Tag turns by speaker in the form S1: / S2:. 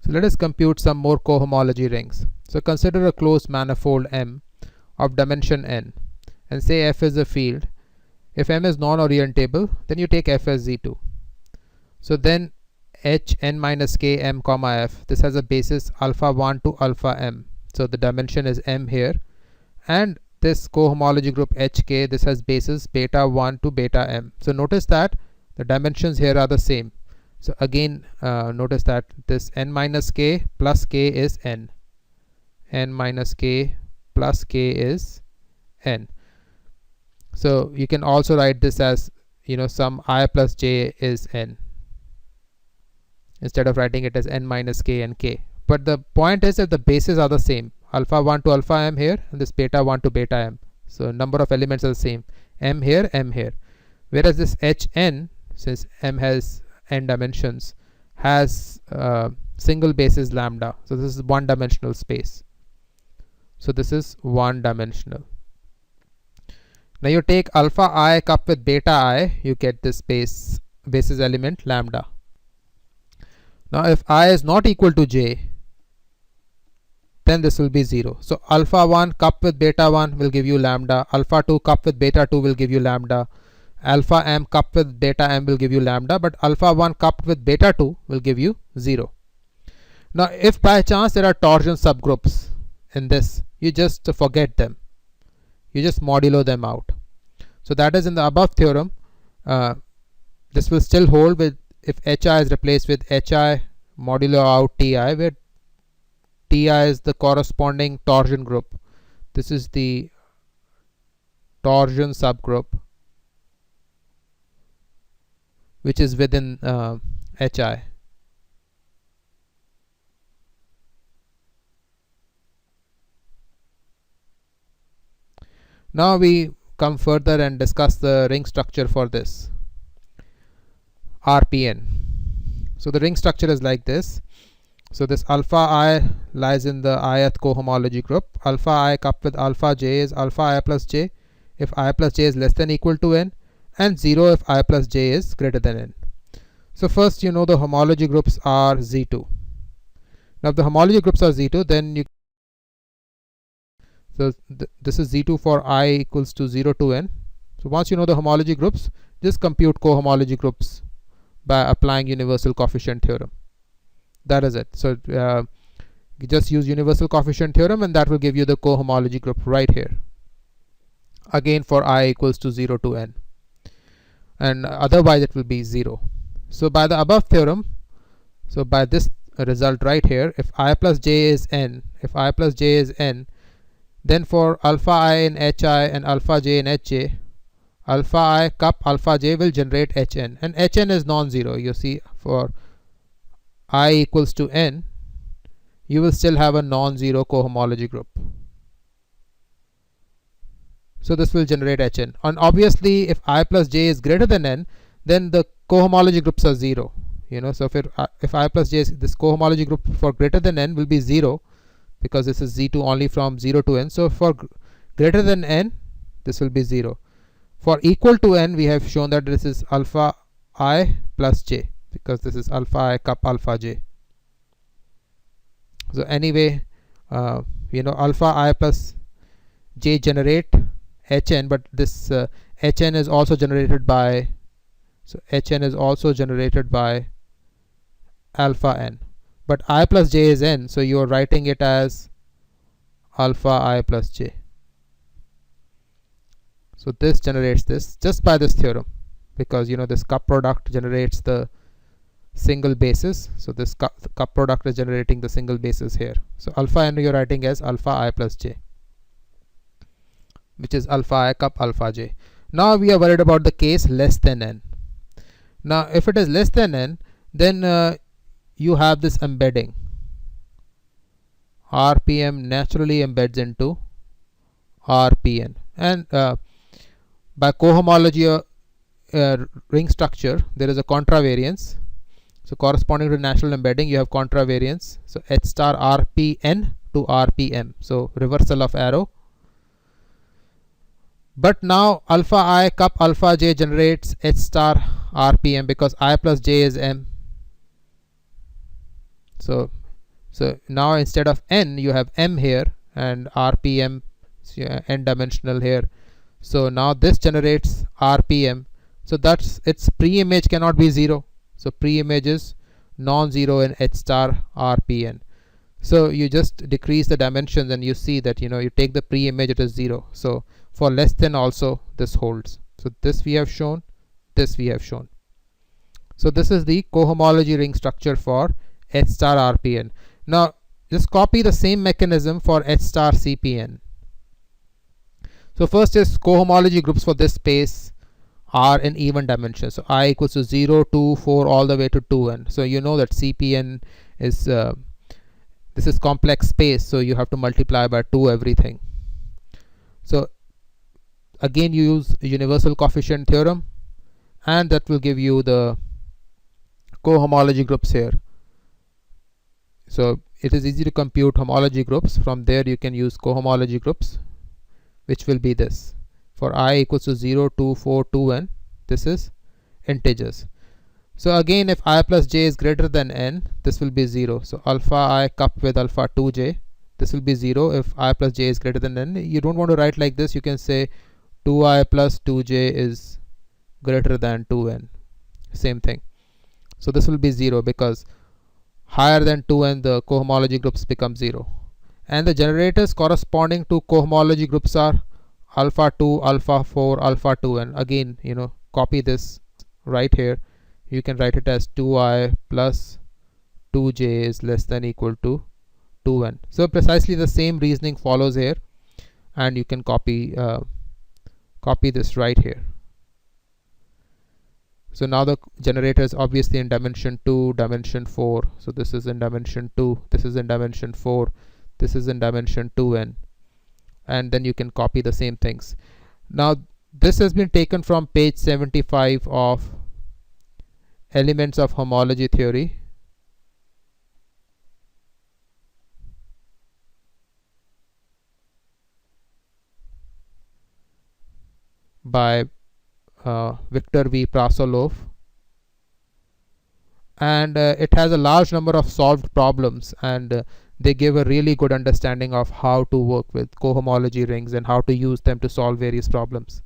S1: So let us compute some more cohomology rings. So consider a closed manifold M of dimension n and say F is a field. If M is non-orientable, then you take F as Z2. So then H n minus k m comma f, this has a basis alpha 1 to alpha m. So the dimension is m here, and this cohomology group HK, this has basis beta 1 to beta m. So notice that the dimensions here are the same. So again, notice that this n minus k plus k is n. N minus k plus k is n. So you can also write this as, some I plus j is n, instead of writing it as n minus k and k. But the point is that the bases are the same, alpha 1 to alpha m here, and this beta 1 to beta m. So number of elements are the same, m here, m here. Whereas this Hn, since m has n dimensions, has single basis lambda. So this is one dimensional space. So this is one dimensional. Now you take alpha I cup with beta I, you get this basis element lambda. Now if I is not equal to j, then this will be 0. So alpha 1 cup with beta 1 will give you lambda, alpha 2 cup with beta 2 will give you lambda, alpha m cup with beta m will give you lambda, but alpha 1 cupped with beta 2 will give you 0. Now if by chance there are torsion subgroups in this, you just forget them, you just modulo them out. So that is in the above theorem. This will still hold with if hi is replaced with hi modulo out ti, where ti is the corresponding torsion group. This is the torsion subgroup which is within hi. Now we come further and discuss the ring structure for this RPN. So the ring structure is like this. So this alpha I lies in the ith cohomology group. Alpha I cup with alpha j is alpha I plus j if I plus j is less than equal to n, and 0 if I plus j is greater than n. So first, the homology groups are Z2. Now if the homology groups are Z2, then this is Z2 for I equals to 0 to n. So once you know the homology groups, just compute cohomology groups by applying universal coefficient theorem. That is it. So you just use universal coefficient theorem, and that will give you the cohomology group right here, again for I equals to 0 to n, and otherwise it will be 0. So by the above theorem, so by this result right here, if I plus j is n, then for alpha I in hi and alpha j in hj, alpha I cup alpha j will generate hn, and hn is non-zero. You see, for I equals to n, you will still have a non-zero cohomology group. So this will generate hn. And obviously, if I plus j is greater than n, then the cohomology groups are 0. So if I plus j is, this cohomology group for greater than n will be 0, because this is Z2 only from 0 to n. So for greater than n, this will be 0. For equal to n, we have shown that this is alpha I plus j, because this is alpha I cup alpha j. So anyway, alpha I plus j generate hn, but this hn is also generated by, alpha n. But I plus j is n, so you are writing it as alpha I plus j. So this generates this just by this theorem, because this cup product generates the single basis. So this cup product is generating the single basis here. So alpha n you are writing as alpha I plus j, which is alpha I cup alpha j. Now we are worried about the case less than n. Now if it is less than n, then you have this embedding. RPM naturally embeds into RPN, and by cohomology ring structure, there is a contravariance. So corresponding to natural embedding, you have contravariance. So H star RPN to RPM. So reversal of arrow. But now alpha I cup alpha j generates H star RPM, because I plus j is m. So So now instead of n, you have m here and rpm, n dimensional here. So now this generates rpm. So that's its pre-image cannot be 0. So pre-image is non-zero in h star rpn. So you just decrease the dimensions and you see that you take the pre-image, it is 0. So for less than also this holds. So this we have shown, this we have shown. So this is the cohomology ring structure for H star RPN. Now just copy the same mechanism for H star CPN. So first is cohomology groups for this space are in even dimensions. So I equals to 0, 2, 4 all the way to 2n. So you know that CPN is this is complex space, so you have to multiply by 2 everything. So again you use universal coefficient theorem, and that will give you the cohomology groups here. So it is easy to compute homology groups. From there you can use cohomology groups, which will be this. For I equals to 0, 2, 4, 2n, this is integers. So again, if I plus j is greater than n, this will be 0. So alpha I cup with alpha 2j, this will be 0 if I plus j is greater than n. You don't want to write like this. You can say 2i plus 2j is greater than 2n. Same thing. So this will be 0 because higher than 2n the cohomology groups become 0. And the generators corresponding to cohomology groups are alpha 2, alpha 4, alpha 2n. Again, copy this right here. You can write it as 2i plus 2j is less than equal to 2n. So precisely the same reasoning follows here, and you can copy this right here. So now the generator is obviously in dimension 2, dimension 4. So this is in dimension 2, this is in dimension 4, this is in dimension 2n. And then you can copy the same things. Now this has been taken from page 75 of Elements of Homology Theory. By Viktor V. Prasolov, and it has a large number of solved problems, and they give a really good understanding of how to work with cohomology rings and how to use them to solve various problems.